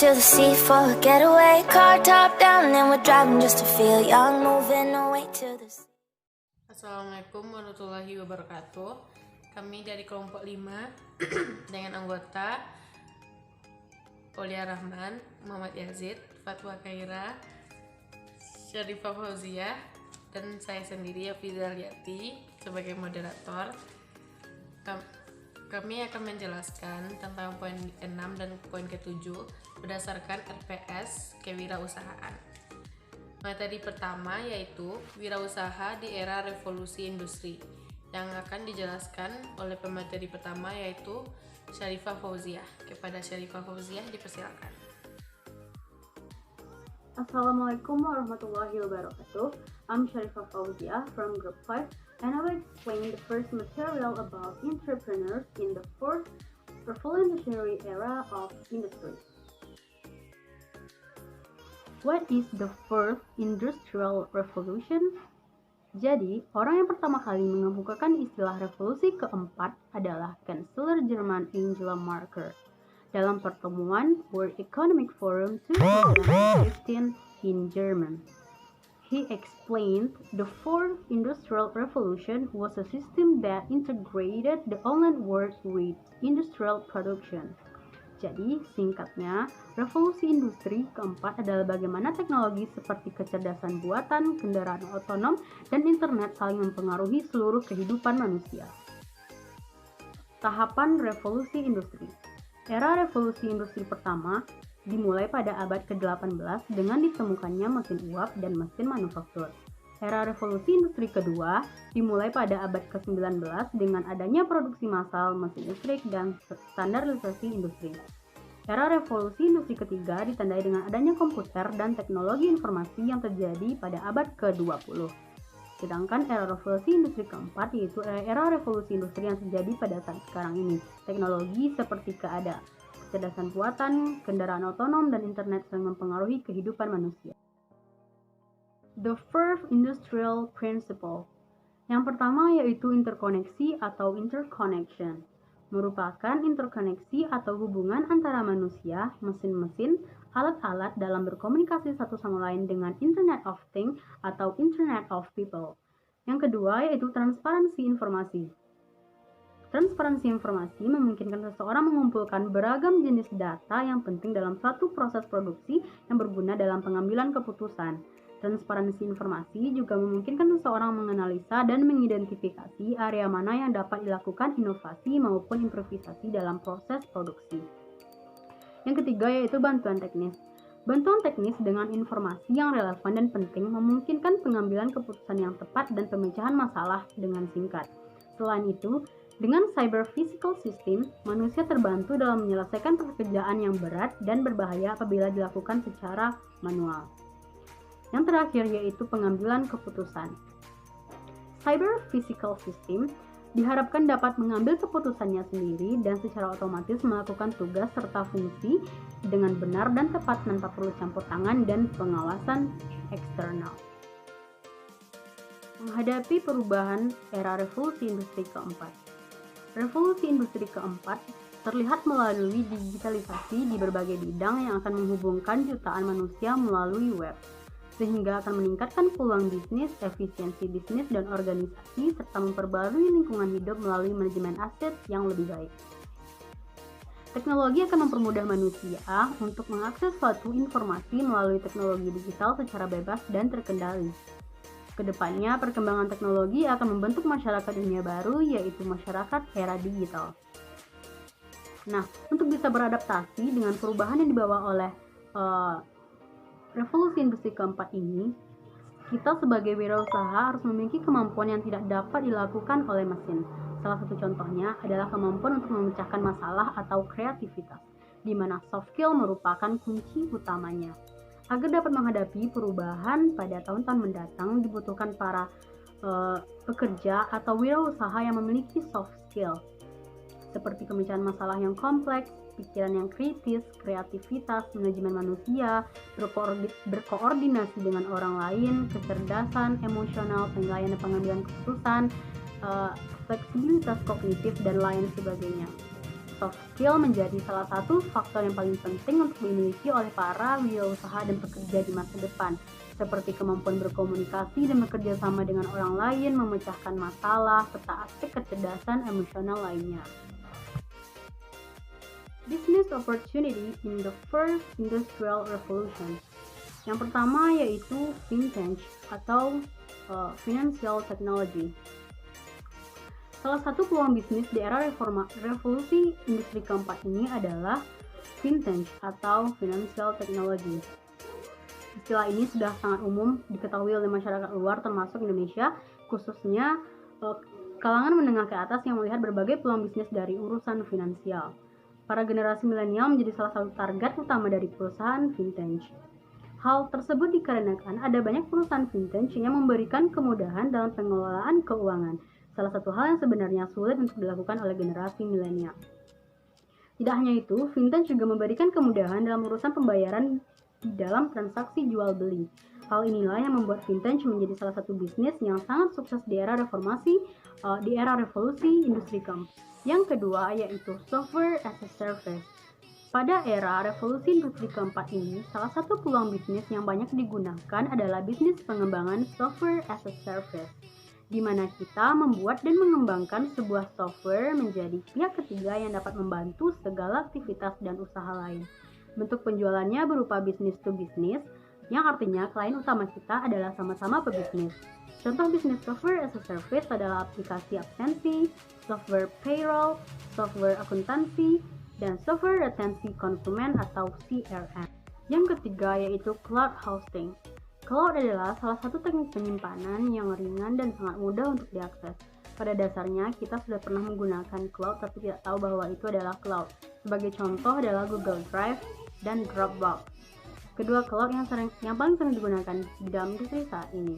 to the sea for a getaway. Car top down and we're driving just to feel young. Moving away to the sea. Assalamualaikum warahmatullahi wabarakatuh. Kami dari kelompok 5 dengan anggota Aulia Rahman, Muhammad Yazid, Fatwa Khaira, Syarifah Fauziah, dan saya sendiri Hafizah Liati sebagai moderator. Kami akan menjelaskan tentang poin 6 dan poin ke-7 berdasarkan RPS Kewirausahaan. Materi pertama yaitu wirausaha di era revolusi industri yang akan dijelaskan oleh pemateri pertama yaitu Syarifah Fauziah. Kepada Syarifah Fauziah dipersilakan. Assalamualaikum warahmatullahi wabarakatuh. I'm Syarifah Fauziah from Group 5 and I will explain the first material about entrepreneurs in the fourth revolutionary era of industry. What is the fourth industrial revolution? Jadi, orang yang pertama kali mengemukakan istilah revolusi keempat adalah Kanselir Jerman Angela Merkel dalam pertemuan World Economic Forum 2015 in German. He explained the fourth industrial revolution was a system that integrated the online world with industrial production. Jadi, singkatnya, revolusi industri keempat adalah bagaimana teknologi seperti kecerdasan buatan, kendaraan otonom, dan internet saling mempengaruhi seluruh kehidupan manusia. Tahapan revolusi industri. Era revolusi industri pertama dimulai pada abad ke-18 dengan ditemukannya mesin uap dan mesin manufaktur. Era revolusi industri kedua dimulai pada abad ke-19 dengan adanya produksi massal mesin listrik dan standarisasi industri. Era revolusi industri ketiga ditandai dengan adanya komputer dan teknologi informasi yang terjadi pada abad ke-20. Sedangkan era revolusi industri keempat yaitu era revolusi industri yang terjadi pada saat sekarang ini. Teknologi seperti kecerdasan buatan, kendaraan otonom, dan internet saling mempengaruhi kehidupan manusia. The fourth industrial principle. Yang pertama yaitu interkoneksi atau interconnection. Merupakan interkoneksi atau hubungan antara manusia, mesin-mesin, alat-alat dalam berkomunikasi satu sama lain dengan Internet of Things atau Internet of People. Yang kedua yaitu transparansi informasi. Transparansi informasi memungkinkan seseorang mengumpulkan beragam jenis data yang penting dalam suatu proses produksi yang berguna dalam pengambilan keputusan. Transparansi informasi juga memungkinkan seseorang menganalisa dan mengidentifikasi area mana yang dapat dilakukan inovasi maupun improvisasi dalam proses produksi. Yang ketiga yaitu bantuan teknis. Bantuan teknis dengan informasi yang relevan dan penting memungkinkan pengambilan keputusan yang tepat dan pemecahan masalah dengan singkat. Selain itu, dengan cyber physical system, manusia terbantu dalam menyelesaikan pekerjaan yang berat dan berbahaya apabila dilakukan secara manual. Yang terakhir yaitu pengambilan keputusan. Cyber physical system diharapkan dapat mengambil keputusannya sendiri dan secara otomatis melakukan tugas serta fungsi dengan benar dan tepat tanpa perlu campur tangan dan pengawasan eksternal. Menghadapi perubahan era revolusi industri keempat. Revolusi industri keempat terlihat melalui digitalisasi di berbagai bidang yang akan menghubungkan jutaan manusia melalui web, sehingga akan meningkatkan peluang bisnis, efisiensi bisnis dan organisasi, serta memperbarui lingkungan hidup melalui manajemen aset yang lebih baik. Teknologi akan mempermudah manusia untuk mengakses suatu informasi melalui teknologi digital secara bebas dan terkendali. Kedepannya, perkembangan teknologi akan membentuk masyarakat dunia baru, yaitu masyarakat era digital. Nah, untuk bisa beradaptasi dengan perubahan yang dibawa oleh revolusi industri keempat ini, kita sebagai wirausaha harus memiliki kemampuan yang tidak dapat dilakukan oleh mesin. Salah satu contohnya adalah kemampuan untuk memecahkan masalah atau kreativitas, di mana soft skill merupakan kunci utamanya. Agar dapat menghadapi perubahan pada tahun-tahun mendatang, dibutuhkan para pekerja atau wirausaha yang memiliki soft skill, seperti pemecahan masalah yang kompleks, pikiran yang kritis, kreativitas, manajemen manusia, berkoordinasi dengan orang lain, kecerdasan emosional, penilaian dan pengambilan keputusan, fleksibilitas kognitif, dan lain sebagainya. soft skill menjadi salah satu faktor yang paling penting untuk dimiliki oleh para wirausaha dan pekerja di masa depan, seperti kemampuan berkomunikasi dan bekerja sama dengan orang lain, memecahkan masalah, serta aspek kecerdasan emosional lainnya. Business opportunity in the first industrial revolution. Yang pertama yaitu vintage atau financial technology. Salah satu peluang bisnis di era revolusi industri keempat ini adalah vintage atau financial technology. Istilah ini sudah sangat umum diketahui oleh masyarakat luar termasuk Indonesia, khususnya kalangan menengah ke atas yang melihat berbagai peluang bisnis dari urusan finansial. Para generasi milenial menjadi salah satu target utama dari perusahaan vintage. Hal tersebut dikarenakan ada banyak perusahaan vintage yang memberikan kemudahan dalam pengelolaan keuangan. Salah satu hal yang sebenarnya sulit untuk dilakukan oleh generasi milenial. Tidak hanya itu, vintage juga memberikan kemudahan dalam urusan pembayaran di dalam transaksi jual beli. Hal inilah yang membuat vintage menjadi salah satu bisnis yang sangat sukses di era revolusi industri keempat. Yang kedua yaitu software as a service. Pada era revolusi industri keempat ini, salah satu peluang bisnis yang banyak digunakan adalah bisnis pengembangan software as a service, di mana kita membuat dan mengembangkan sebuah software menjadi pihak ketiga yang dapat membantu segala aktivitas dan usaha lain. Bentuk penjualannya berupa business to business, yang artinya klien utama kita adalah sama-sama pebisnis. Contoh bisnis software as a service adalah aplikasi absensi, software payroll, software akuntansi, dan software retensi konsumen atau CRM. Yang ketiga yaitu cloud hosting. Cloud adalah salah satu teknik penyimpanan yang ringan dan sangat mudah untuk diakses. Pada dasarnya, kita sudah pernah menggunakan cloud tapi tidak tahu bahwa itu adalah cloud. Sebagai contoh adalah Google Drive dan Dropbox. Kedua cloud yang paling sering digunakan di dalam industri saat ini.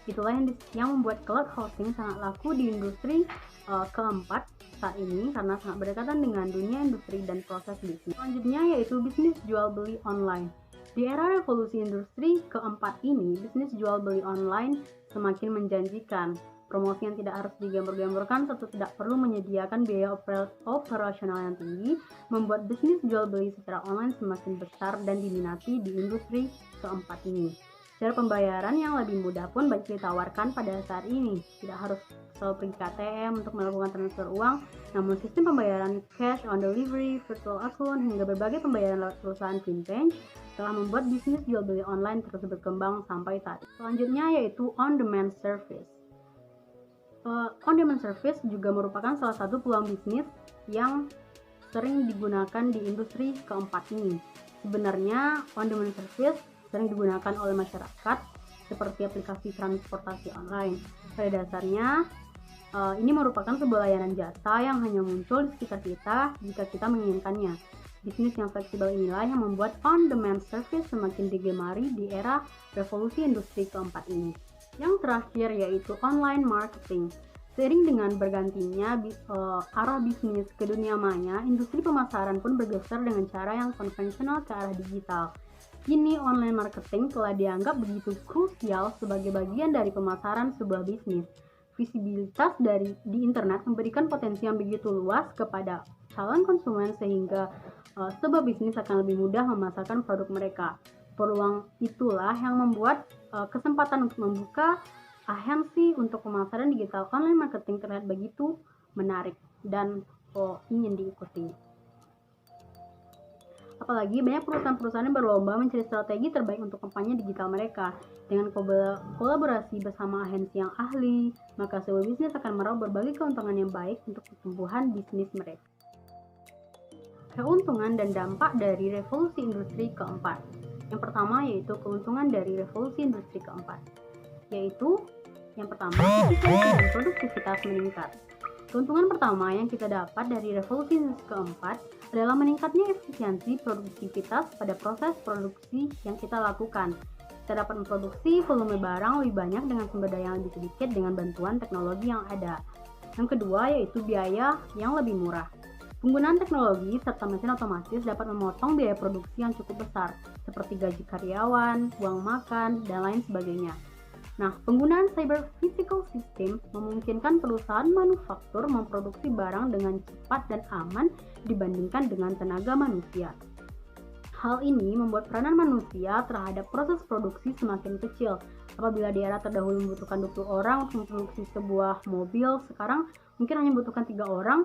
Itulah yang membuat cloud hosting sangat laku di industri keempat saat ini karena sangat berdekatan dengan dunia industri dan proses bisnis. Selanjutnya yaitu bisnis jual beli online. Di era revolusi industri keempat ini, bisnis jual beli online semakin menjanjikan. Promosi yang tidak harus digambur-gamburkan serta tidak perlu menyediakan biaya operasional yang tinggi, membuat bisnis jual beli secara online semakin besar dan diminati di industri keempat ini. Cara pembayaran yang lebih mudah pun banyak ditawarkan pada saat ini. Tidak harus selalu pergi ke ATM untuk melakukan transfer uang, namun sistem pembayaran cash on delivery, virtual account, hingga berbagai pembayaran lewat perusahaan vintage telah membuat bisnis jual beli online terus berkembang sampai saat ini. Selanjutnya yaitu on-demand service. On-demand service juga merupakan salah satu peluang bisnis yang sering digunakan di industri keempat ini. Sebenarnya on-demand service sering digunakan oleh masyarakat seperti aplikasi transportasi online. Pada dasarnya, ini merupakan sebuah layanan jasa yang hanya muncul di sekitar kita jika kita menginginkannya. Bisnis yang fleksibel inilah yang membuat on-demand service semakin digemari di era revolusi industri keempat ini. Yang terakhir yaitu online marketing. Seiring dengan bergantinya arah bisnis ke dunia maya, industri pemasaran pun bergeser dengan cara yang konvensional ke arah digital. Kini online marketing telah dianggap begitu krusial sebagai bagian dari pemasaran sebuah bisnis. Visibilitas di internet memberikan potensi yang begitu luas kepada calon konsumen sehingga sebuah bisnis akan lebih mudah memasarkan produk mereka. Peluang itulah yang membuat kesempatan untuk membuka agensi untuk pemasaran digital online marketing terlihat begitu menarik dan ingin diikuti. Apalagi banyak perusahaan-perusahaan yang berlomba mencari strategi terbaik untuk kampanye digital mereka. Dengan kolaborasi bersama agensi yang ahli, maka sebuah bisnis akan meraup berbagai keuntungan yang baik untuk pertumbuhan bisnis mereka. Keuntungan dan dampak dari revolusi industri keempat. Yang pertama yaitu keuntungan dari revolusi industri keempat, yaitu yang pertama, efisiensi dan produktivitas meningkat. Keuntungan pertama yang kita dapat dari revolusi industri keempat adalah meningkatnya efisiensi produktivitas pada proses produksi yang kita lakukan. Kita dapat memproduksi volume barang lebih banyak dengan sumber daya yang lebih sedikit dengan bantuan teknologi yang ada. Yang kedua yaitu biaya yang lebih murah. Penggunaan teknologi serta mesin otomatis dapat memotong biaya produksi yang cukup besar, seperti gaji karyawan, uang makan, dan lain sebagainya. Nah, penggunaan cyber physical system memungkinkan perusahaan manufaktur memproduksi barang dengan cepat dan aman dibandingkan dengan tenaga manusia. Hal ini membuat peranan manusia terhadap proses produksi semakin kecil. Apabila di era terdahulu membutuhkan 20 orang untuk memproduksi sebuah mobil, sekarang mungkin hanya membutuhkan 3 orang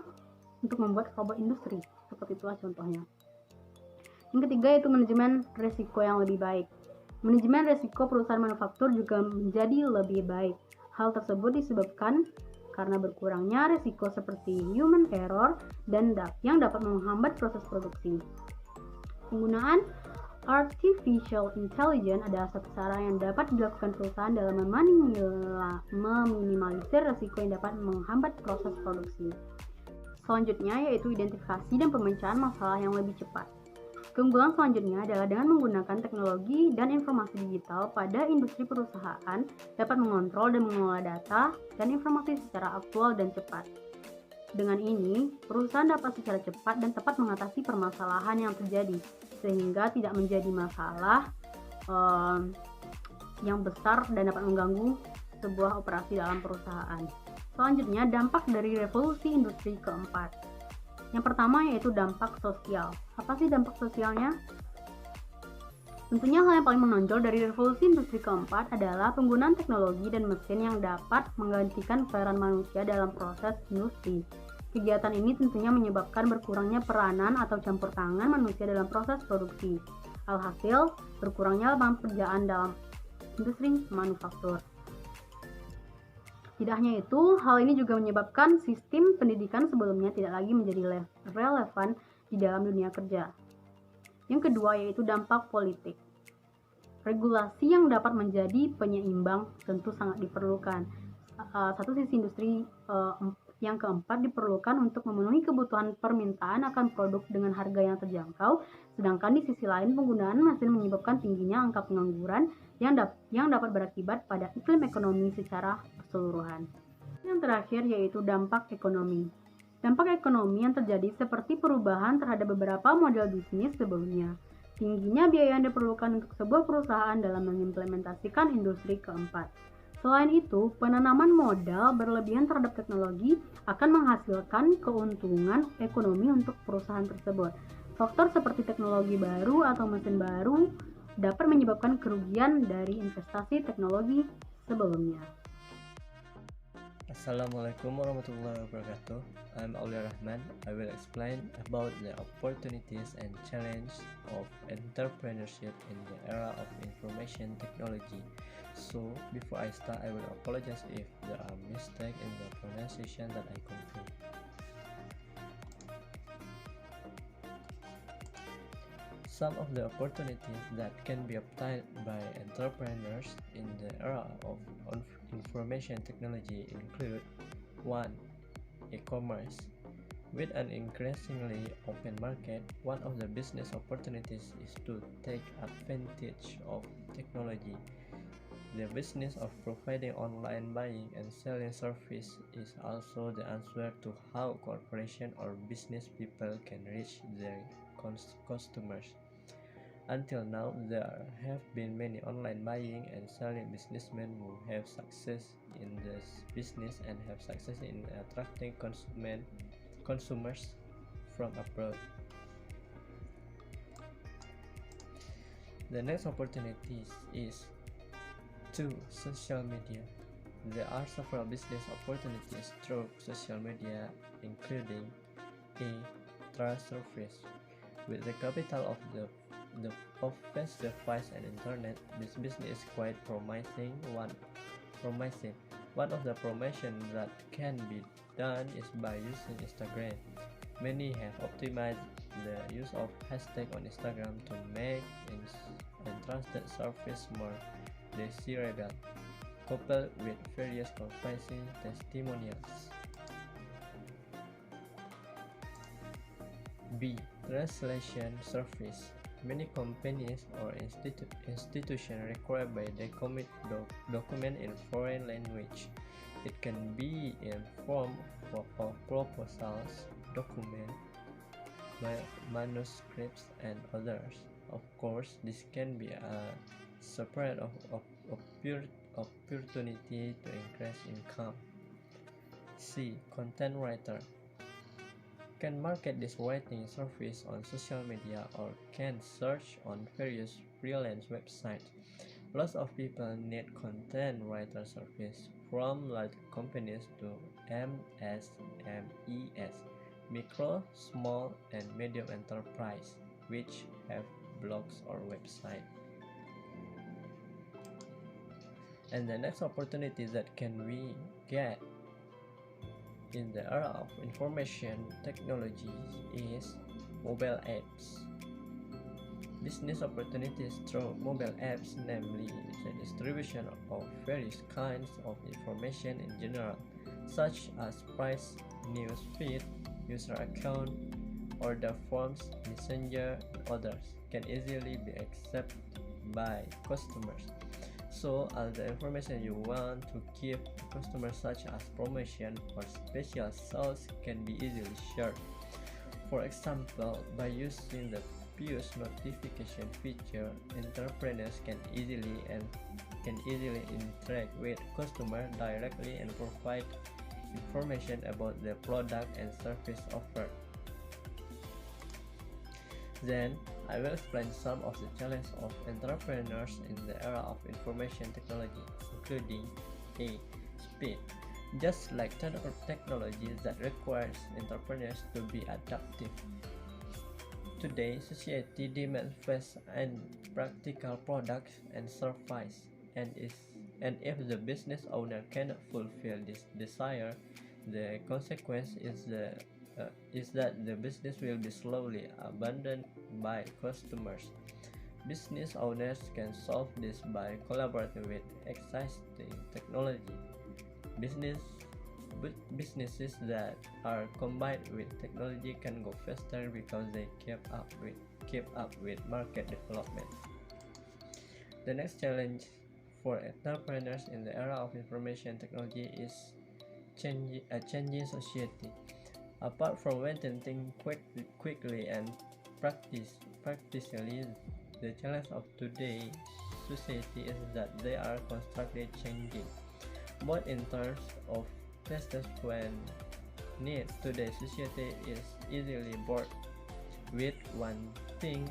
untuk membuat robot industri. Seperti itulah contohnya. Yang ketiga yaitu manajemen risiko yang lebih baik. Manajemen risiko perusahaan manufaktur juga menjadi lebih baik. Hal tersebut disebabkan karena berkurangnya risiko seperti human error dan yang dapat menghambat proses produksi. Penggunaan artificial intelligence adalah satu cara yang dapat dilakukan perusahaan dalam meminimalisir risiko yang dapat menghambat proses produksi. Selanjutnya yaitu identifikasi dan pemecahan masalah yang lebih cepat. Keunggulan selanjutnya adalah dengan menggunakan teknologi dan informasi digital pada industri perusahaan dapat mengontrol dan mengelola data dan informasi secara aktual dan cepat. Dengan ini, perusahaan dapat secara cepat dan tepat mengatasi permasalahan yang terjadi, sehingga tidak menjadi masalah yang besar dan dapat mengganggu sebuah operasi dalam perusahaan. Selanjutnya, dampak dari revolusi industri keempat. Yang pertama yaitu dampak sosial. Apa sih dampak sosialnya? Tentunya hal yang paling menonjol dari revolusi industri keempat adalah penggunaan teknologi dan mesin yang dapat menggantikan peran manusia dalam proses industri. Kegiatan ini tentunya menyebabkan berkurangnya peranan atau campur tangan manusia dalam proses produksi. Alhasil, berkurangnya lapangan pekerjaan dalam industri manufaktur. Tidak hanya itu, hal ini juga menyebabkan sistem pendidikan sebelumnya tidak lagi menjadi relevan di dalam dunia kerja. Yang kedua yaitu dampak politik. Regulasi yang dapat menjadi penyeimbang tentu sangat diperlukan. Satu sisi industri yang keempat diperlukan untuk memenuhi kebutuhan permintaan akan produk dengan harga yang terjangkau, sedangkan di sisi lain penggunaan mesin menyebabkan tingginya angka pengangguran yang dapat berakibat pada iklim ekonomi secara keseluruhan. Yang terakhir yaitu dampak ekonomi. Dampak ekonomi yang terjadi seperti perubahan terhadap beberapa model bisnis sebelumnya. Tingginya biaya yang diperlukan untuk sebuah perusahaan dalam mengimplementasikan industri keempat. Selain itu, penanaman modal berlebihan terhadap teknologi akan menghasilkan keuntungan ekonomi untuk perusahaan tersebut. Faktor seperti teknologi baru atau mesin baru dapat menyebabkan kerugian dari investasi teknologi sebelumnya. Assalamualaikum warahmatullahi wabarakatuh. I'm Aulia Rahman. I will explain about the opportunities and challenges of entrepreneurship in the era of information technology. So, before I start, I will apologize if there are mistakes in the pronunciation that I confirm. Some of the opportunities that can be obtained by entrepreneurs in the era of information technology include 1. E-commerce. With an increasingly open market, one of the business opportunities is to take advantage of technology. The business of providing online buying and selling service is also the answer to how corporations or business people can reach their customers. Until now, there have been many online buying and selling businessmen who have success in this business and have success in attracting consumers from abroad. The next opportunity is 2. Social media. There are several business opportunities through social media, including A. Trust service. With the capital of the fast device and internet, this business is quite promising. One of the promotion that can be done is by using Instagram. Many have optimized the use of hashtag on Instagram to make trusted service more desirable, coupled with various convincing testimonials. B. Translation service. Many companies or institutions require by document in foreign language. It can be in form of proposals, documents, manuscripts, and others. Of course, this can be a separate opportunity to increase income. C. Content writer can market this writing service on social media or can search on various freelance websites. Lots of people need content writer service from large companies to MSMEs, micro, small, and medium enterprise, which have blogs or website. And the next opportunity that can we get in the era of information technology is mobile apps. Business opportunities through mobile apps, namely the distribution of various kinds of information in general, such as price, news feed, user account, order forms, messenger, and others, can easily be accepted by customers. So all the information you want to give to customers, such as promotion or special sales, can be easily shared. For example, by using the push notification feature, entrepreneurs can easily interact with customers directly and provide information about the product and service offered. Then I will explain some of the challenges of entrepreneurs in the era of information technology, including A. Speed. Just like technology that requires entrepreneurs to be adaptive. Today, society demands fast and practical products and services, and if the business owner cannot fulfill this desire, the consequence is that the business will be slowly abandoned by customers. Business owners can solve this by collaborating with existing technology. Businesses that are combined with technology can go faster because they keep up with market development. The next challenge for entrepreneurs in the era of information technology is a changing society. Apart from inventing quickly and practically, the challenge of today's society is that they are constantly changing, both in terms of fastest when need. Today's society is easily bored with one thing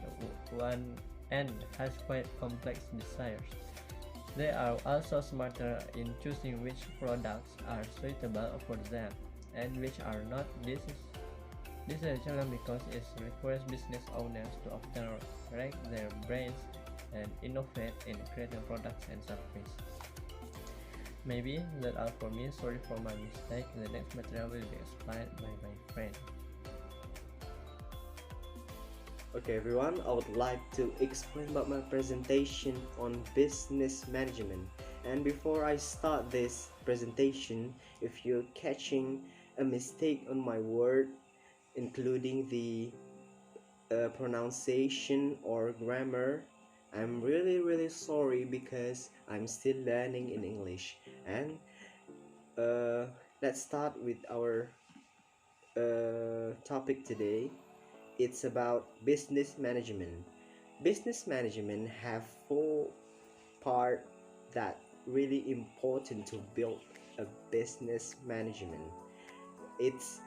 and has quite complex desires. They are also smarter in choosing which products are suitable for them and which are not. This is a challenge because it requires business owners to often rack their brains and innovate in creating products and services. Maybe that's all for me. Sorry for my mistake. The next material will be explained by my friend. Okay everyone, I would like to explain about my presentation on business management. And before I start this presentation, if you're catching a mistake on my word, including the pronunciation or grammar, I'm really sorry because I'm still learning in English. And let's start with our topic today. It's about business management. Business management have 4 parts that really important to build a business management. It's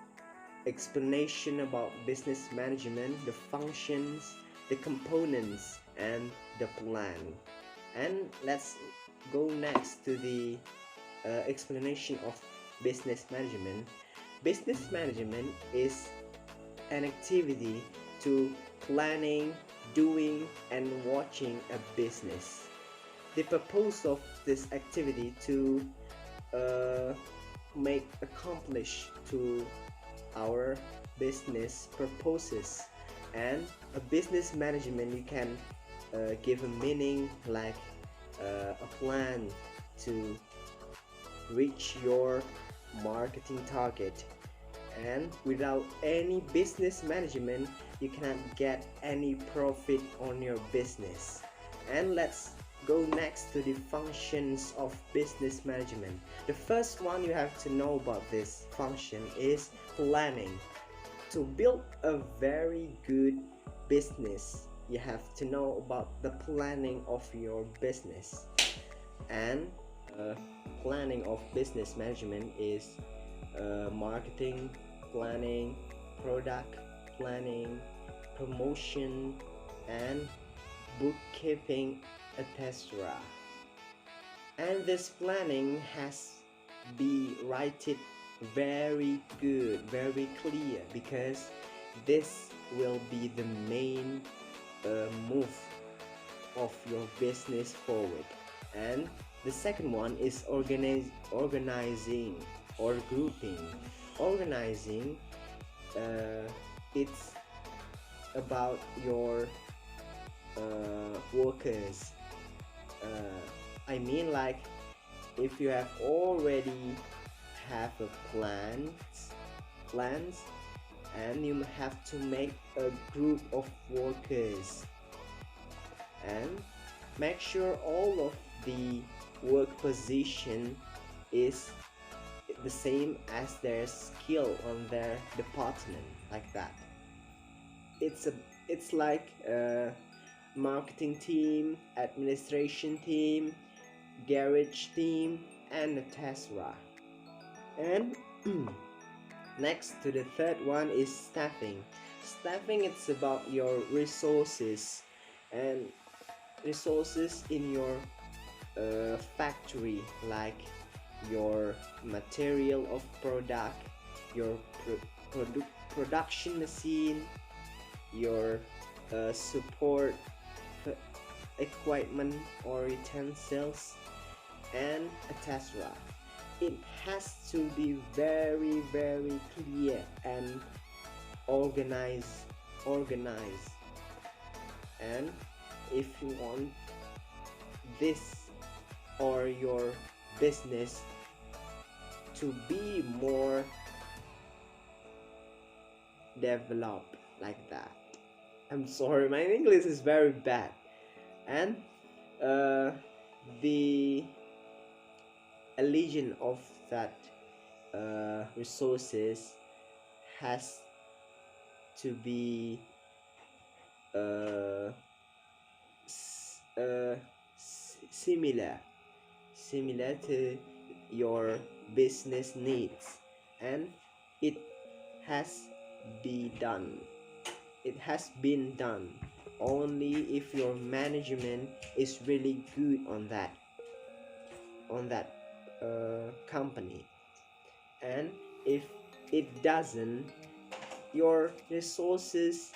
explanation about business management, the functions, the components, and the plan. And let's go next to the explanation of business management. Business management is an activity to planning, doing, and watching a business. The purpose of this activity to make accomplish to our business purposes. And a business management, you can give a meaning like a plan to reach your marketing target. And without any business management, you cannot get any profit on your business. And let's go next to the functions of business management. The first one you have to know about this function is planning. To build a very good business, you have to know about the planning of your business. And planning of business management is marketing planning, product planning, promotion, and bookkeeping, etc. And this planning has be written very good, very clear, because this will be the main move of your business forward. And the second one is organizing or grouping. Organizing, it's about your workers. I mean, like, if you have already have a plans, and you have to make a group of workers, and make sure all of the work position is the same as their skill on their department, like that. It's like a marketing team, administration team, garage team, and a Tesla. And next to the third one is staffing. Staffing, it's about your resources, and resources in your factory, like your material of product, your production machine, your support equipment or utensils, and etc. It has to be very clear and organized. And if you want this or your business to be more developed like that, I'm sorry, my English is very bad. And the allegiance of that resources has to be similar to your business needs, and it has been done only if your management is really good on that company. And if it doesn't, your resources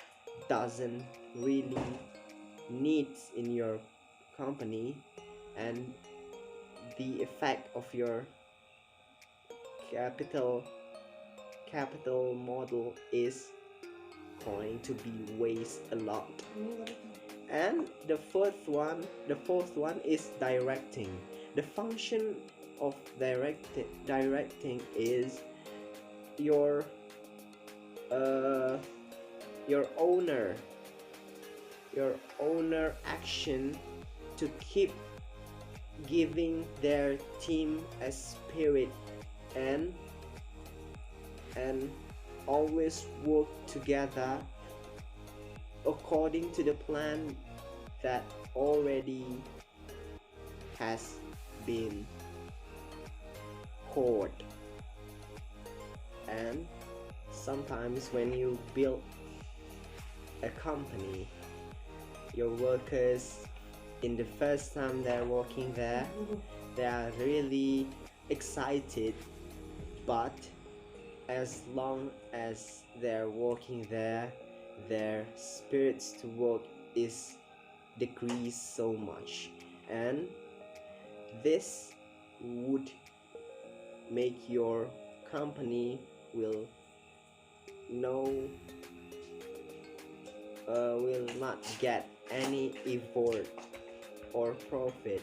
doesn't really needs in your company, and the effect of your capital model is going to be waste a lot. And the fourth one is directing. The function of directing is your owner action to keep giving their team a spirit and always work together according to the plan that already has been poured. And sometimes when you build a company, your workers, in the first time they're working there, they are really excited, but as long as they're working there, their spirits to work is decreased so much, and this would make your company will not get any effort or profit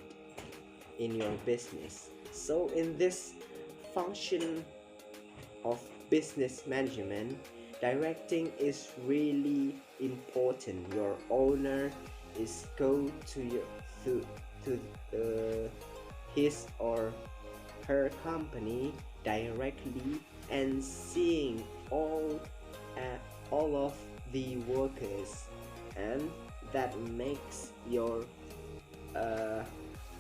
in your business. So in this function of business management, directing is really important. Your owner is go to his or her company directly and seeing all of the workers, and that makes your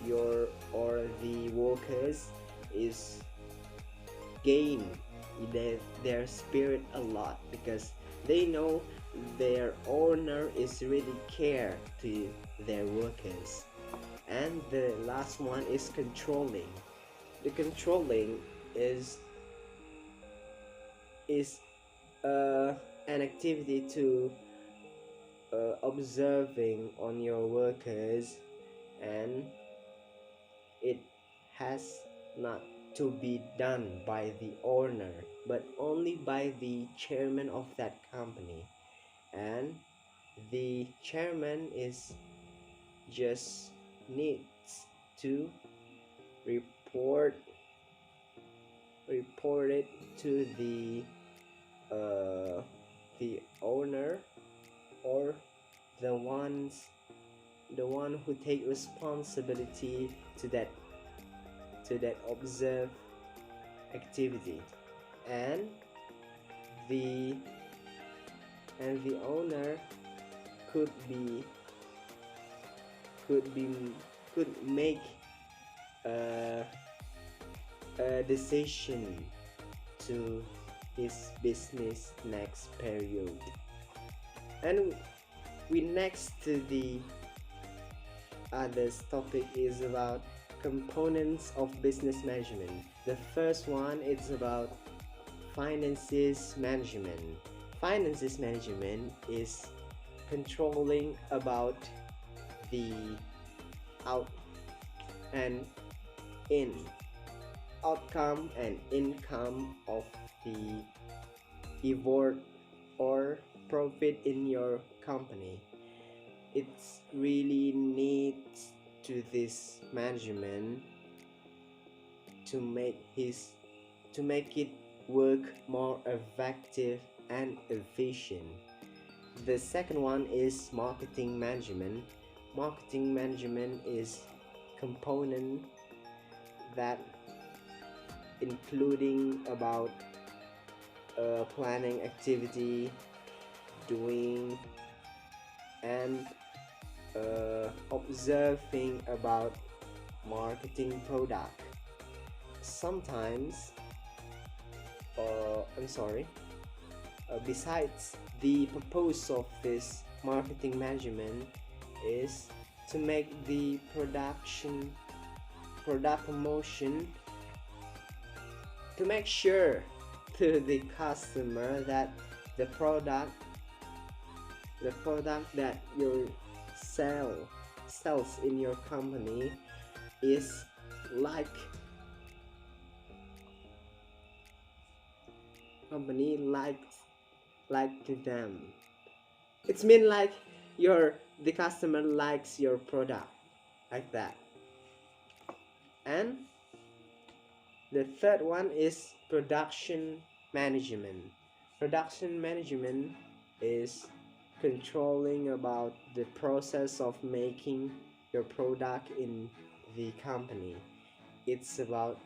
the workers is gain their spirit a lot, because they know their owner is really care to their workers. And the last one is controlling. The controlling is an activity to observing on your workers, and it has not to be done by the owner but only by the chairman of that company. And the chairman is just needs to report it to the owner, or the one who take responsibility to that observe activity. And the owner could make a decision to his business next period. And we next to the other topic is about components of business management. The first one is about finances management. Finances management is controlling about the outcome and income of the effort or profit in your company. It's really needs to this management to make it work more effective and efficient. The second one is marketing management. Marketing management is component that including about planning activity, doing and observing about marketing product. Sometimes besides the purpose of this marketing management is to make the product promotion, to make sure to the customer that the product that you sells in your company is like to them. It's mean like the customer likes your product, like that. And the third one is production management. Production management is controlling about the process of making your product in the company. It's about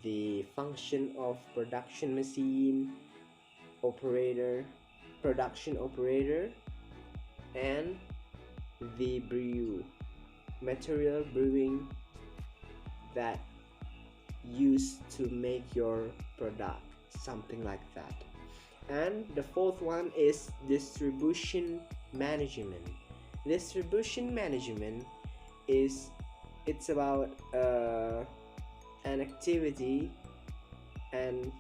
the function of production machine operator, production operator, and the material brewing that used to make your product, something like that. And the fourth one is distribution management. Distribution management it's about an activity and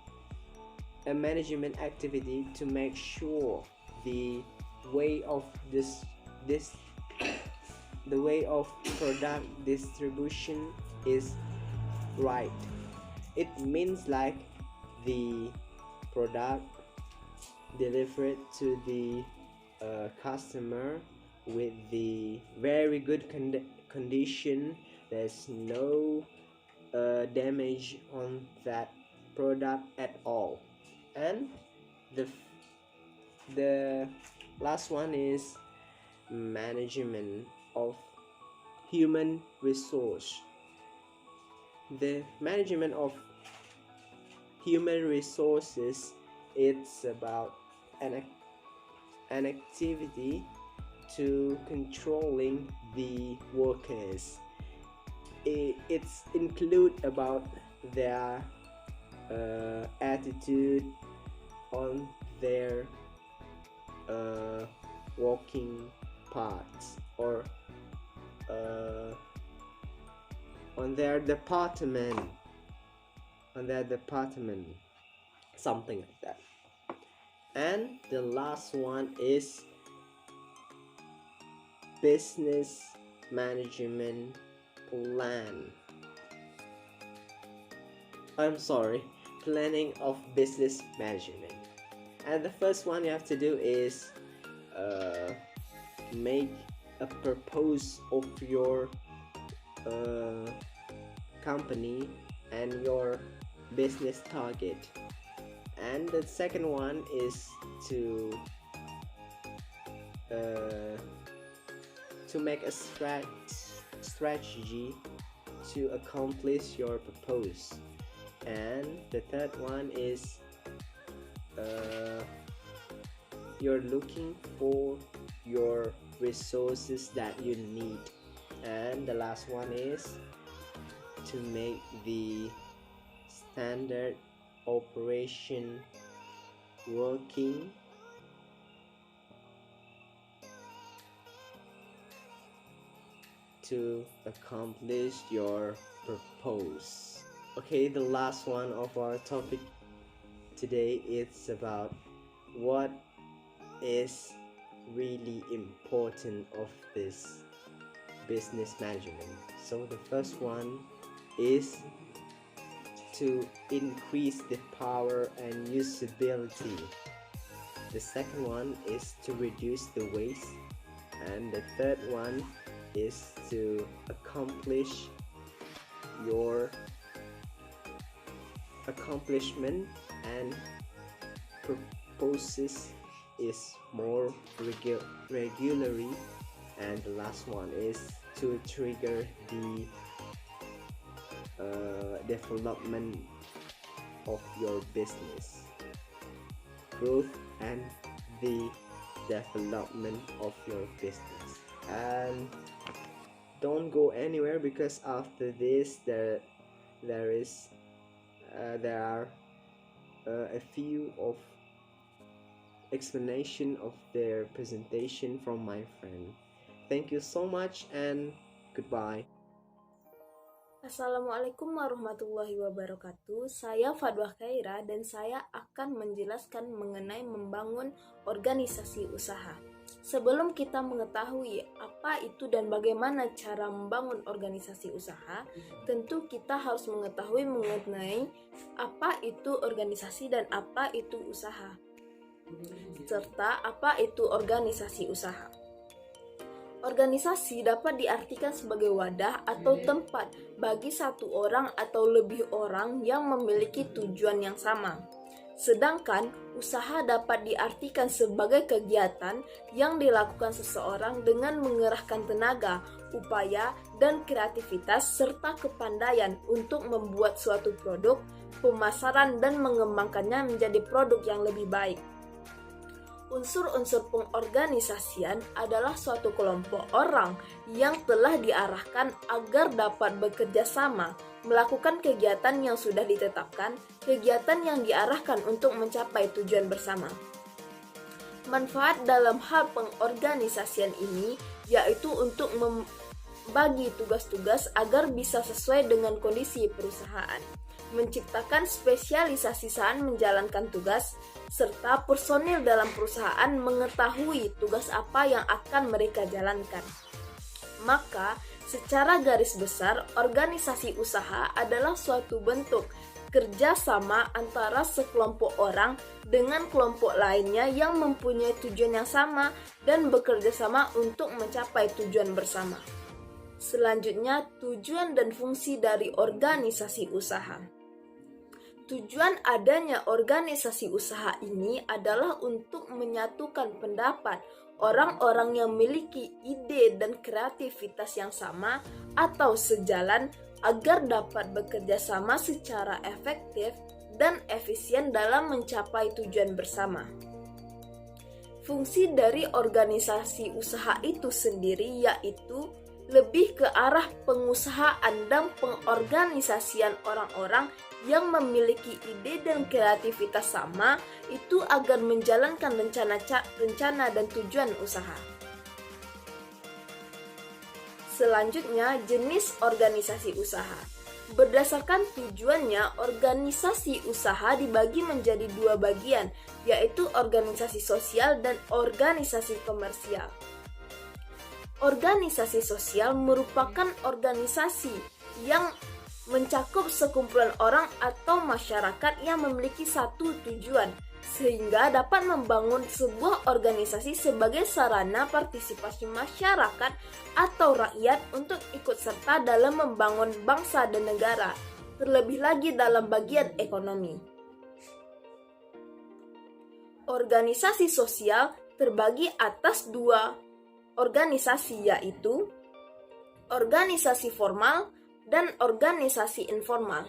a management activity to make sure the way of the way of product distribution is right. It means like the product delivered to the customer with the very good condition. There's no damage on that product at all. And the last one is management of human resource. The management of human resources, it's about an activity to controlling the workers. it's include about their attitude on their working parts, or on their department, something like that. And the last one is business management plan. Planning of business management. And the first one you have to do is make a purpose of your company and your business target. And the second one is to make a strategy to accomplish your purpose. And the third one is you're looking for your resources that you need. And the last one is to make the standard operation working to accomplish your purpose. Okay, the last one of our topic today is about what is really important of this business management. So the first one is to increase the power and usability. The second one is to reduce the waste. And the third one is to accomplish your accomplishment and purposes is more regularly. And the last one is to trigger the development of your business growth and the development of your business. And don't go anywhere, because after this there are a few of explanation of their presentation from my friend. Thank you so much and goodbye. Assalamualaikum warahmatullahi wabarakatuh. Saya Fadwah Khaira dan saya akan menjelaskan mengenai membangun organisasi usaha. Sebelum kita mengetahui apa itu dan bagaimana cara membangun organisasi usaha, tentu kita harus mengetahui mengenai apa itu organisasi dan apa itu usaha, serta apa itu organisasi usaha. Organisasi dapat diartikan sebagai wadah atau tempat bagi satu orang atau lebih orang yang memiliki tujuan yang sama. Sedangkan usaha dapat diartikan sebagai kegiatan yang dilakukan seseorang dengan mengerahkan tenaga, upaya, dan kreativitas serta kepandaian untuk membuat suatu produk, pemasaran, dan mengembangkannya menjadi produk yang lebih baik. Unsur-unsur pengorganisasian adalah suatu kelompok orang yang telah diarahkan agar dapat bekerja sama, melakukan kegiatan yang sudah ditetapkan, kegiatan yang diarahkan untuk mencapai tujuan bersama. Manfaat dalam hal pengorganisasian ini yaitu untuk membagi tugas-tugas agar bisa sesuai dengan kondisi perusahaan, menciptakan spesialisasi saat menjalankan tugas, serta personil dalam perusahaan mengetahui tugas apa yang akan mereka jalankan. Maka, secara garis besar, organisasi usaha adalah suatu bentuk kerjasama antara sekelompok orang dengan kelompok lainnya yang mempunyai tujuan yang sama dan bekerja sama untuk mencapai tujuan bersama. Selanjutnya, tujuan dan fungsi dari organisasi usaha. Tujuan adanya organisasi usaha ini adalah untuk menyatukan pendapat orang-orang yang memiliki ide dan kreativitas yang sama atau sejalan agar dapat bekerja sama secara efektif dan efisien dalam mencapai tujuan bersama. Fungsi dari organisasi usaha itu sendiri yaitu lebih ke arah pengusahaan dan pengorganisasian orang-orang yang memiliki ide dan kreativitas sama itu agar menjalankan rencana dan tujuan usaha. Selanjutnya, jenis organisasi usaha. Berdasarkan tujuannya, organisasi usaha dibagi menjadi dua bagian, yaitu organisasi sosial dan organisasi komersial. Organisasi sosial merupakan organisasi yang mencakup sekumpulan orang atau masyarakat yang memiliki satu tujuan, sehingga dapat membangun sebuah organisasi sebagai sarana partisipasi masyarakat atau rakyat untuk ikut serta dalam membangun bangsa dan negara, terlebih lagi dalam bagian ekonomi. Organisasi sosial terbagi atas dua organisasi, yaitu organisasi formal dan organisasi informal.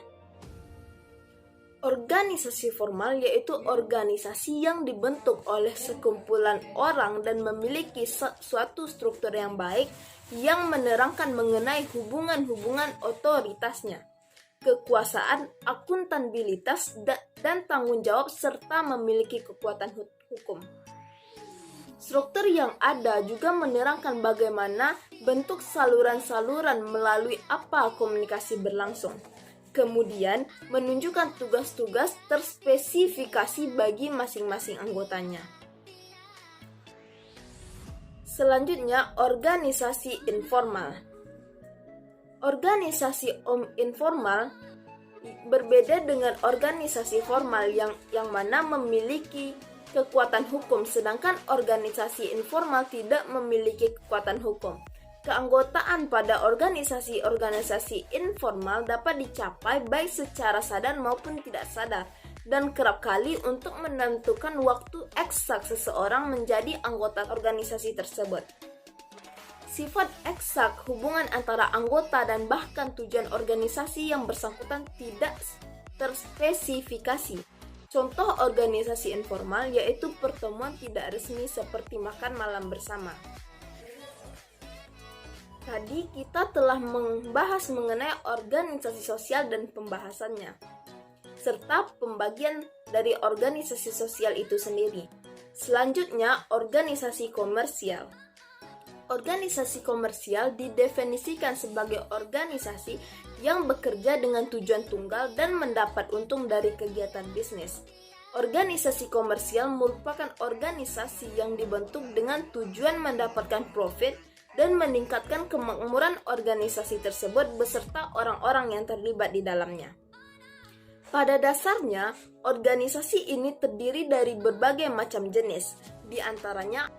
Organisasi formal yaitu organisasi yang dibentuk oleh sekumpulan orang dan memiliki suatu struktur yang baik yang menerangkan mengenai hubungan-hubungan otoritasnya, kekuasaan, akuntabilitas, dan tanggung jawab serta memiliki kekuatan hukum. Struktur yang ada juga menerangkan bagaimana bentuk saluran-saluran melalui apa komunikasi berlangsung. Kemudian menunjukkan tugas-tugas terspesifikasi bagi masing-masing anggotanya. Selanjutnya, organisasi informal. Organisasi informal berbeda dengan organisasi formal yang mana memiliki kekuatan hukum, sedangkan organisasi informal tidak memiliki kekuatan hukum. Keanggotaan pada organisasi-organisasi informal dapat dicapai baik secara sadar maupun tidak sadar, dan kerap kali untuk menentukan waktu eksak seseorang menjadi anggota organisasi tersebut. Sifat eksak hubungan antara anggota dan bahkan tujuan organisasi yang bersangkutan tidak terspesifikasi. Contoh organisasi informal yaitu pertemuan tidak resmi seperti makan malam bersama. Tadi kita telah membahas mengenai organisasi sosial dan pembahasannya, serta pembagian dari organisasi sosial itu sendiri. Selanjutnya, organisasi komersial. Organisasi komersial didefinisikan sebagai organisasi yang bekerja dengan tujuan tunggal dan mendapat untung dari kegiatan bisnis. Organisasi komersial merupakan organisasi yang dibentuk dengan tujuan mendapatkan profit dan meningkatkan kemakmuran organisasi tersebut beserta orang-orang yang terlibat di dalamnya. Pada dasarnya, organisasi ini terdiri dari berbagai macam jenis, di antaranya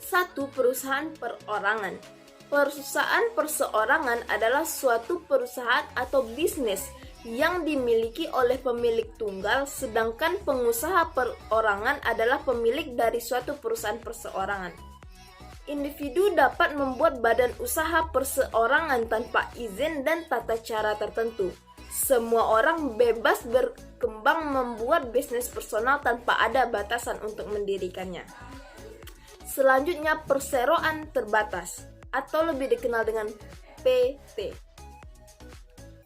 1. Perusahaan perorangan. Perusahaan perseorangan adalah suatu perusahaan atau bisnis yang dimiliki oleh pemilik tunggal, sedangkan pengusaha perorangan adalah pemilik dari suatu perusahaan perseorangan. Individu dapat membuat badan usaha perseorangan tanpa izin dan tata cara tertentu. Semua orang bebas berkembang membuat bisnis personal tanpa ada batasan untuk mendirikannya. Selanjutnya, perseroan terbatas atau lebih dikenal dengan PT.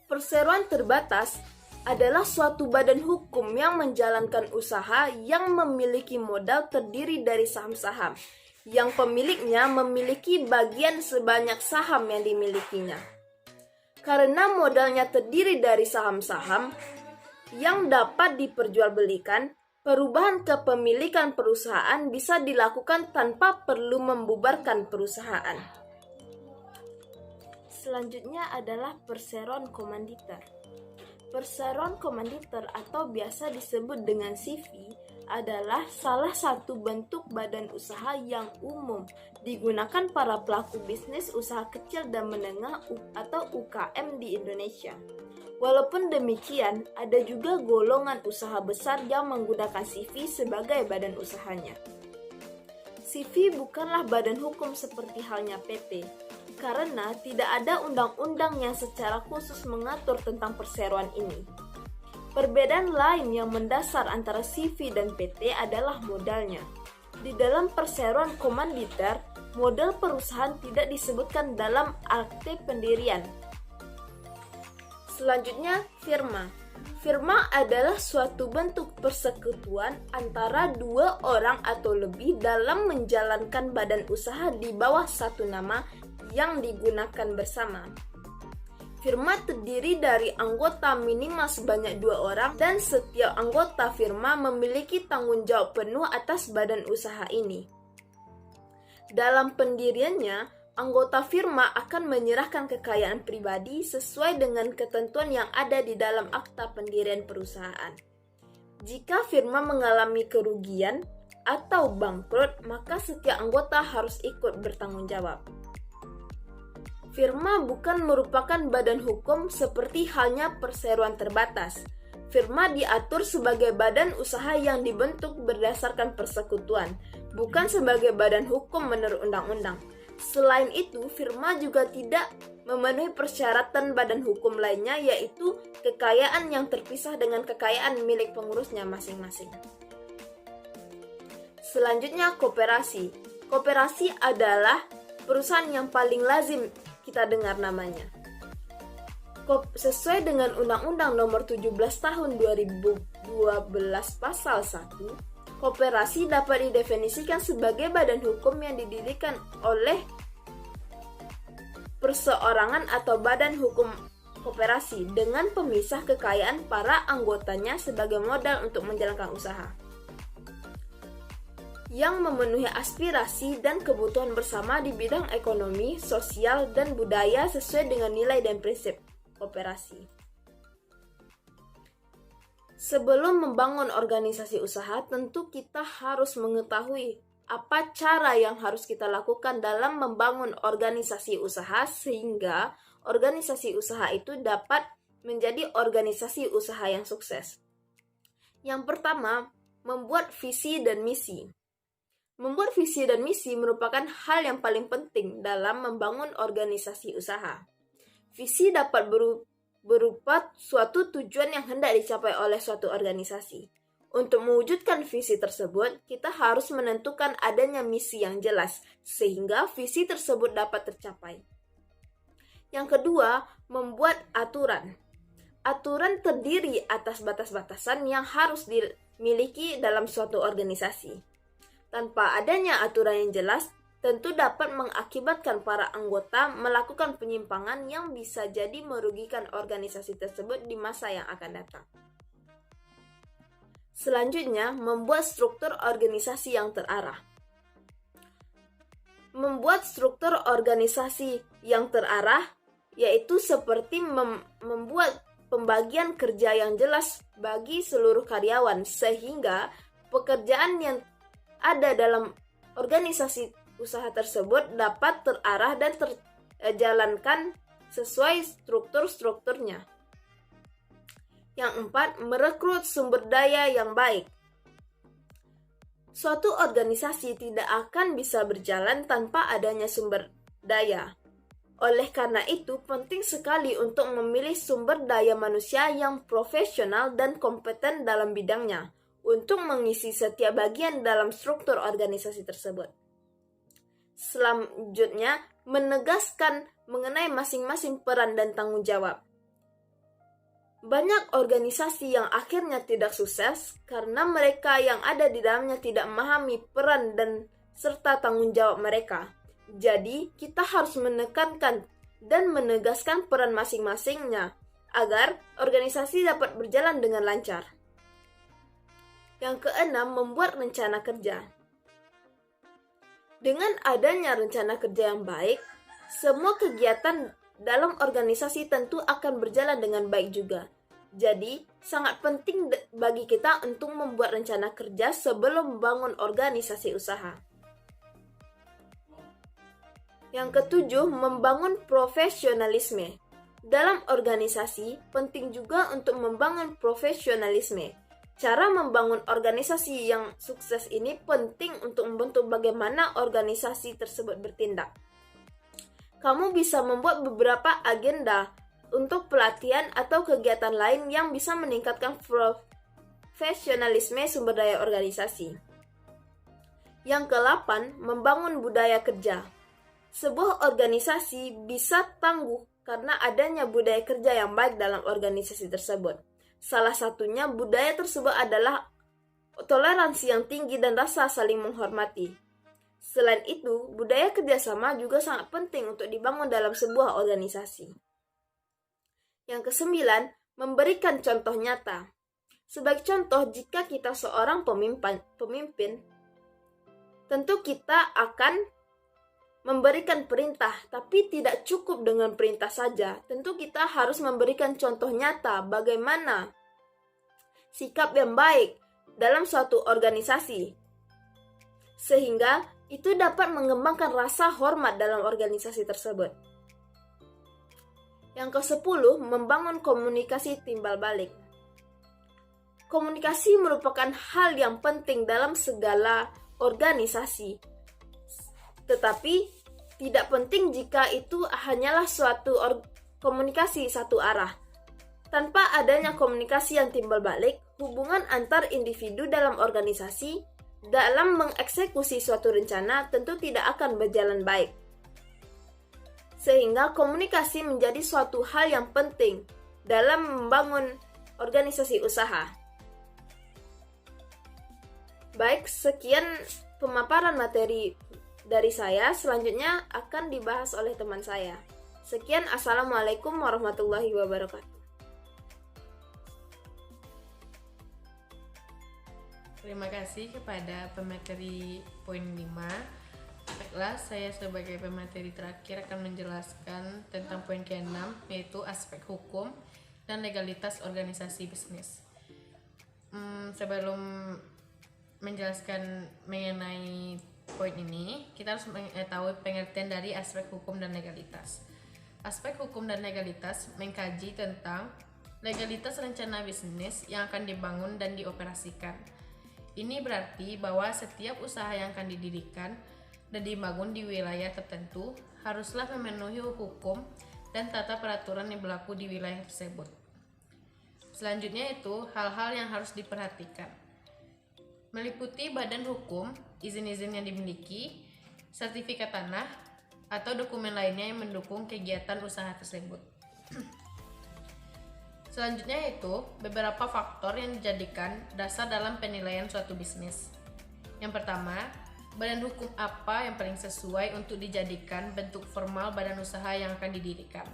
Perseroan terbatas adalah suatu badan hukum yang menjalankan usaha yang memiliki modal terdiri dari saham-saham, yang pemiliknya memiliki bagian sebanyak saham yang dimilikinya. Karena modalnya terdiri dari saham-saham yang dapat diperjualbelikan, perubahan kepemilikan perusahaan bisa dilakukan tanpa perlu membubarkan perusahaan. Selanjutnya adalah perseroan komanditer. Perseroan komanditer atau biasa disebut dengan CV adalah salah satu bentuk badan usaha yang umum digunakan para pelaku bisnis usaha kecil dan menengah atau UKM di Indonesia. Walaupun demikian, ada juga golongan usaha besar yang menggunakan CV sebagai badan usahanya. CV bukanlah badan hukum seperti halnya PT, karena tidak ada undang-undang yang secara khusus mengatur tentang perseroan ini. Perbedaan lain yang mendasar antara CV dan PT adalah modalnya. Di dalam perseroan komanditer, model perusahaan tidak disebutkan dalam akte pendirian. Selanjutnya, firma. Firma adalah suatu bentuk persekutuan antara dua orang atau lebih dalam menjalankan badan usaha di bawah satu nama yang digunakan bersama. Firma terdiri dari anggota minimal sebanyak 2 orang dan setiap anggota firma memiliki tanggung jawab penuh atas badan usaha ini. Dalam pendiriannya, anggota firma akan menyerahkan kekayaan pribadi sesuai dengan ketentuan yang ada di dalam akta pendirian perusahaan. Jika firma mengalami kerugian atau bangkrut, maka setiap anggota harus ikut bertanggung jawab. Firma bukan merupakan badan hukum seperti halnya perseroan terbatas. Firma diatur sebagai badan usaha yang dibentuk berdasarkan persekutuan, bukan sebagai badan hukum menurut undang-undang. Selain itu, firma juga tidak memenuhi persyaratan badan hukum lainnya, yaitu kekayaan yang terpisah dengan kekayaan milik pengurusnya masing-masing. Selanjutnya, koperasi. Koperasi adalah perusahaan yang paling lazim kita dengar namanya. Sesuai dengan Undang-Undang Nomor 17 Tahun 2012 Pasal 1, koperasi dapat didefinisikan sebagai badan hukum yang didirikan oleh perseorangan atau badan hukum koperasi dengan pemisah kekayaan para anggotanya sebagai modal untuk menjalankan usaha, yang memenuhi aspirasi dan kebutuhan bersama di bidang ekonomi, sosial, dan budaya sesuai dengan nilai dan prinsip koperasi. Sebelum membangun organisasi usaha, tentu kita harus mengetahui apa cara yang harus kita lakukan dalam membangun organisasi usaha sehingga organisasi usaha itu dapat menjadi organisasi usaha yang sukses. Yang pertama, membuat visi dan misi. Membuat visi dan misi merupakan hal yang paling penting dalam membangun organisasi usaha. Visi dapat berupa suatu tujuan yang hendak dicapai oleh suatu organisasi. Untuk mewujudkan visi tersebut, kita harus menentukan adanya misi yang jelas, sehingga visi tersebut dapat tercapai. Yang kedua, membuat aturan. Aturan terdiri atas batas-batasan yang harus dimiliki dalam suatu organisasi. Tanpa adanya aturan yang jelas, tentu dapat mengakibatkan para anggota melakukan penyimpangan yang bisa jadi merugikan organisasi tersebut di masa yang akan datang. Selanjutnya, membuat struktur organisasi yang terarah. Membuat struktur organisasi yang terarah yaitu seperti membuat pembagian kerja yang jelas bagi seluruh karyawan sehingga pekerjaan yang ada dalam organisasi usaha tersebut dapat terarah dan terjalankan sesuai strukturnya. Yang 4, merekrut sumber daya yang baik. Suatu organisasi tidak akan bisa berjalan tanpa adanya sumber daya. Oleh karena itu, penting sekali untuk memilih sumber daya manusia yang profesional dan kompeten dalam bidangnya untuk mengisi setiap bagian dalam struktur organisasi tersebut. Selanjutnya, menegaskan mengenai masing-masing peran dan tanggung jawab. Banyak organisasi yang akhirnya tidak sukses karena mereka yang ada di dalamnya tidak memahami peran dan serta tanggung jawab mereka. Jadi, kita harus menekankan dan menegaskan peran masing-masingnya agar organisasi dapat berjalan dengan lancar. Yang keenam, membuat rencana kerja. Dengan adanya rencana kerja yang baik, semua kegiatan dalam organisasi tentu akan berjalan dengan baik juga. Jadi, sangat penting bagi kita untuk membuat rencana kerja sebelum membangun organisasi usaha. Yang ketujuh, membangun profesionalisme. Dalam organisasi, penting juga untuk membangun profesionalisme. Cara membangun organisasi yang sukses ini penting untuk membentuk bagaimana organisasi tersebut bertindak. Kamu bisa membuat beberapa agenda untuk pelatihan atau kegiatan lain yang bisa meningkatkan profesionalisme sumber daya organisasi. Yang ke-8, membangun budaya kerja. Sebuah organisasi bisa tangguh karena adanya budaya kerja yang baik dalam organisasi tersebut. Salah satunya budaya tersebut adalah toleransi yang tinggi dan rasa saling menghormati. Selain itu, budaya kerjasama juga sangat penting untuk dibangun dalam sebuah organisasi. Yang ke-9, memberikan contoh nyata. Sebagai contoh, jika kita seorang pemimpin, tentu kita akan memberikan perintah, tapi tidak cukup dengan perintah saja. Tentu kita harus memberikan contoh nyata bagaimana sikap yang baik dalam suatu organisasi, sehingga itu dapat mengembangkan rasa hormat dalam organisasi tersebut. Yang ke-10, membangun komunikasi timbal balik. Komunikasi merupakan hal yang penting dalam segala organisasi, tetapi tidak penting jika itu hanyalah suatu komunikasi satu arah. Tanpa adanya komunikasi yang timbal balik, hubungan antar individu dalam organisasi dalam mengeksekusi suatu rencana tentu tidak akan berjalan baik. Sehingga komunikasi menjadi suatu hal yang penting dalam membangun organisasi usaha. Baik, sekian pemaparan materi dari saya. Selanjutnya akan dibahas oleh teman saya. Sekian, Assalamualaikum warahmatullahi wabarakatuh. Terima kasih kepada pemateri poin 5. Baiklah, saya sebagai pemateri terakhir akan menjelaskan tentang poin ke-6, yaitu aspek hukum dan legalitas organisasi bisnis. Sebelum menjelaskan mengenai poin ini, kita harus mengetahui pengertian dari aspek hukum dan legalitas. Aspek hukum dan legalitas mengkaji tentang legalitas rencana bisnis yang akan dibangun dan dioperasikan. Ini berarti bahwa setiap usaha yang akan didirikan dan dibangun di wilayah tertentu haruslah memenuhi hukum dan tata peraturan yang berlaku di wilayah tersebut. Selanjutnya itu hal-hal yang harus diperhatikan, meliputi badan hukum, izin-izin yang dimiliki, sertifikat tanah, atau dokumen lainnya yang mendukung kegiatan usaha tersebut. Selanjutnya itu beberapa faktor yang dijadikan dasar dalam penilaian suatu bisnis. Yang pertama, badan hukum apa yang paling sesuai untuk dijadikan bentuk formal badan usaha yang akan didirikan.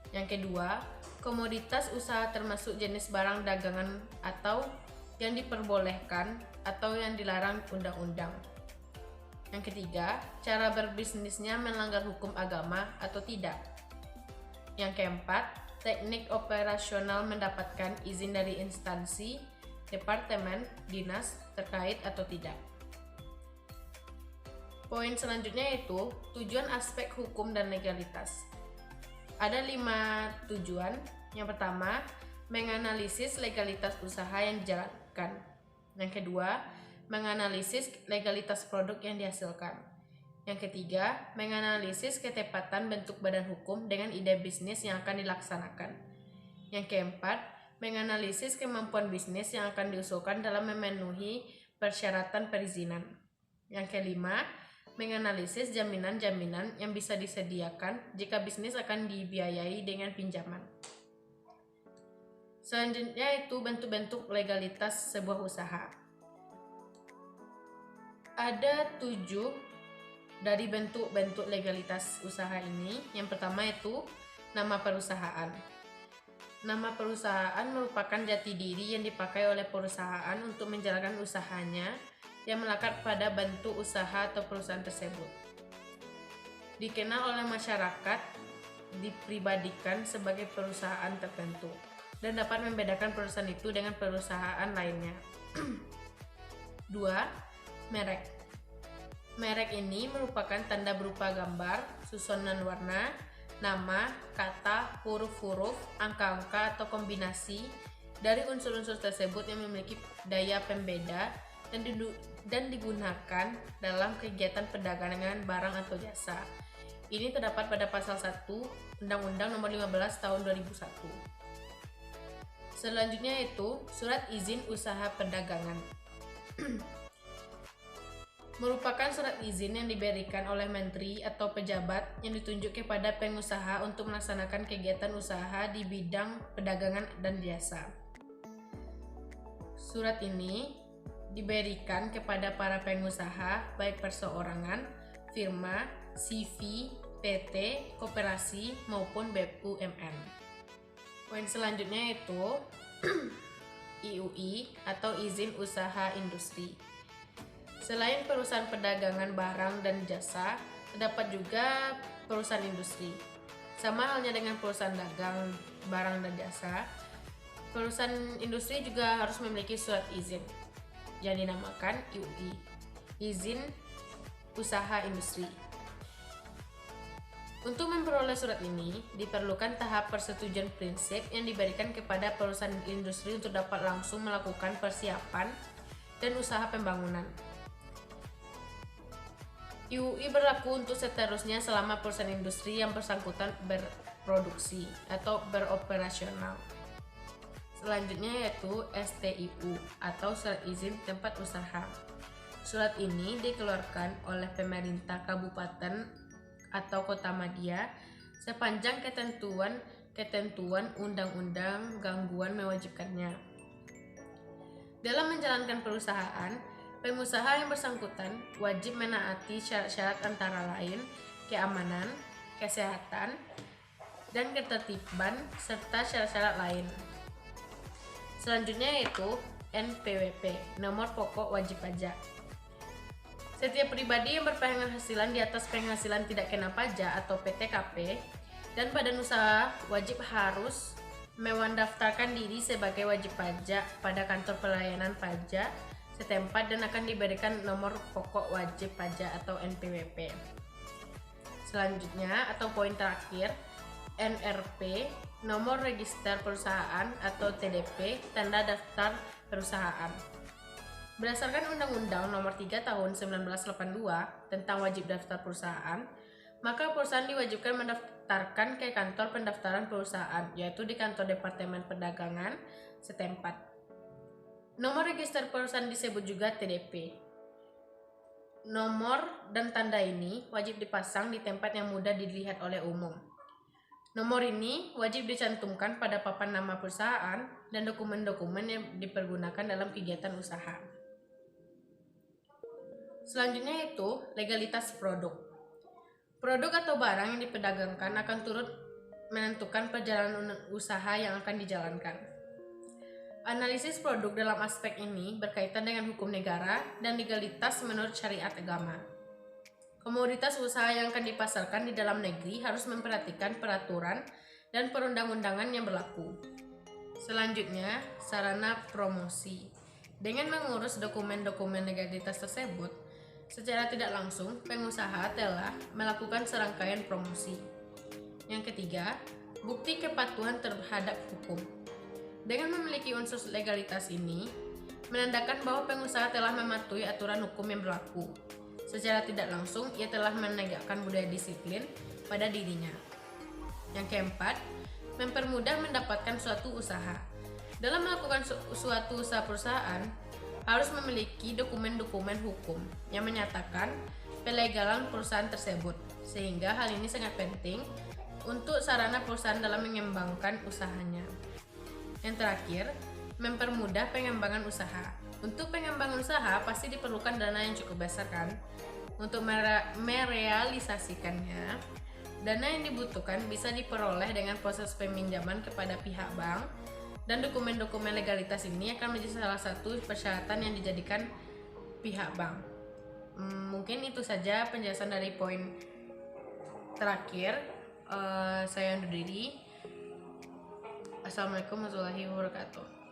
Yang kedua, komoditas usaha termasuk jenis barang dagangan atau yang diperbolehkan atau yang dilarang undang-undang. Yang ketiga, cara berbisnisnya melanggar hukum agama atau tidak. Yang keempat, teknik operasional mendapatkan izin dari instansi, departemen, dinas terkait atau tidak. Poin selanjutnya yaitu tujuan aspek hukum dan legalitas. Ada 5 tujuan. Yang pertama, menganalisis legalitas usaha yang dijalankan. Yang kedua, menganalisis legalitas produk yang dihasilkan. Yang ketiga, menganalisis ketepatan bentuk badan hukum dengan ide bisnis yang akan dilaksanakan. Yang keempat, menganalisis kemampuan bisnis yang akan diusulkan dalam memenuhi persyaratan perizinan. Yang kelima, menganalisis jaminan-jaminan yang bisa disediakan jika bisnis akan dibiayai dengan pinjaman. Selanjutnya itu bentuk-bentuk legalitas sebuah usaha. Ada 7 dari bentuk-bentuk legalitas usaha ini. Yang pertama itu nama perusahaan. Nama perusahaan merupakan jati diri yang dipakai oleh perusahaan untuk menjalankan usahanya yang melekat pada bentuk usaha atau perusahaan tersebut. Dikenal oleh masyarakat, dipribadikan sebagai perusahaan tertentu, dan dapat membedakan perusahaan itu dengan perusahaan lainnya. 2. Merek. Merek ini merupakan tanda berupa gambar, susunan warna, nama, kata, huruf-huruf, angka-angka, atau kombinasi dari unsur-unsur tersebut yang memiliki daya pembeda dan digunakan dalam kegiatan perdagangan barang atau jasa. Ini terdapat pada pasal 1 Undang-Undang Nomor 15 Tahun 2001. Selanjutnya itu surat izin usaha perdagangan. merupakan surat izin yang diberikan oleh menteri atau pejabat yang ditunjuk kepada pengusaha untuk melaksanakan kegiatan usaha di bidang perdagangan dan jasa. Surat ini diberikan kepada para pengusaha baik perseorangan, firma, CV, PT, koperasi maupun BUMN. Poin selanjutnya yaitu IUI atau izin usaha industri. Selain perusahaan perdagangan barang dan jasa, terdapat juga perusahaan industri. Sama halnya dengan perusahaan dagang barang dan jasa, perusahaan industri juga harus memiliki surat izin yang dinamakan IUI, izin usaha industri. Untuk memperoleh surat ini, diperlukan tahap persetujuan prinsip yang diberikan kepada perusahaan industri untuk dapat langsung melakukan persiapan dan usaha pembangunan. IUI berlaku untuk seterusnya selama perusahaan industri yang bersangkutan berproduksi atau beroperasional. Selanjutnya yaitu STIU atau Surat Izin Tempat Usaha. Surat ini dikeluarkan oleh pemerintah kabupaten atau kota madya sepanjang ketentuan undang-undang gangguan mewajibkannya. Dalam menjalankan perusahaan, pengusaha yang bersangkutan wajib menaati syarat-syarat antara lain keamanan, kesehatan, dan ketertiban serta syarat-syarat lain. Selanjutnya yaitu NPWP, nomor pokok wajib pajak. Setiap pribadi yang berpenghasilan di atas penghasilan tidak kena pajak atau PTKP dan badan usaha wajib harus mendaftarkan diri sebagai wajib pajak pada kantor pelayanan pajak setempat dan akan diberikan nomor pokok wajib pajak atau NPWP. Selanjutnya atau poin terakhir, NRP, nomor register perusahaan atau TDP, tanda daftar perusahaan. Berdasarkan Undang-Undang Nomor 3 Tahun 1982 tentang wajib daftar perusahaan, maka perusahaan diwajibkan mendaftarkan ke kantor pendaftaran perusahaan, yaitu di kantor Departemen Perdagangan setempat. Nomor register perusahaan disebut juga TDP. Nomor dan tanda ini wajib dipasang di tempat yang mudah dilihat oleh umum. Nomor ini wajib dicantumkan pada papan nama perusahaan dan dokumen-dokumen yang dipergunakan dalam kegiatan usaha. Selanjutnya yaitu legalitas produk. Produk atau barang yang diperdagangkan akan turut menentukan perjalanan usaha yang akan dijalankan. Analisis produk dalam aspek ini berkaitan dengan hukum negara dan legalitas menurut syariat agama. Komoditas usaha yang akan dipasarkan di dalam negeri harus memperhatikan peraturan dan perundang-undangan yang berlaku. Selanjutnya, sarana promosi. Dengan mengurus dokumen-dokumen legalitas tersebut, secara tidak langsung pengusaha telah melakukan serangkaian promosi. Yang ketiga, bukti kepatuhan terhadap hukum. Dengan memiliki unsur legalitas ini, menandakan bahwa pengusaha telah mematuhi aturan hukum yang berlaku. Secara tidak langsung, ia telah menegakkan budaya disiplin pada dirinya. Yang keempat, mempermudah mendapatkan suatu usaha. Dalam melakukan suatu usaha perusahaan, harus memiliki dokumen-dokumen hukum yang menyatakan pelegalan perusahaan tersebut, sehingga hal ini sangat penting untuk sarana perusahaan dalam mengembangkan usahanya. Yang terakhir, mempermudah pengembangan usaha. Untuk pengembangan usaha pasti diperlukan dana yang cukup besar kan? Untuk merealisasikannya, dana yang dibutuhkan bisa diperoleh dengan proses peminjaman kepada pihak bank, dan dokumen-dokumen legalitas ini akan menjadi salah satu persyaratan yang dijadikan pihak bank. Mungkin itu saja penjelasan dari poin terakhir. Saya undur diri. Assalamualaikum warahmatullahi wabarakatuh.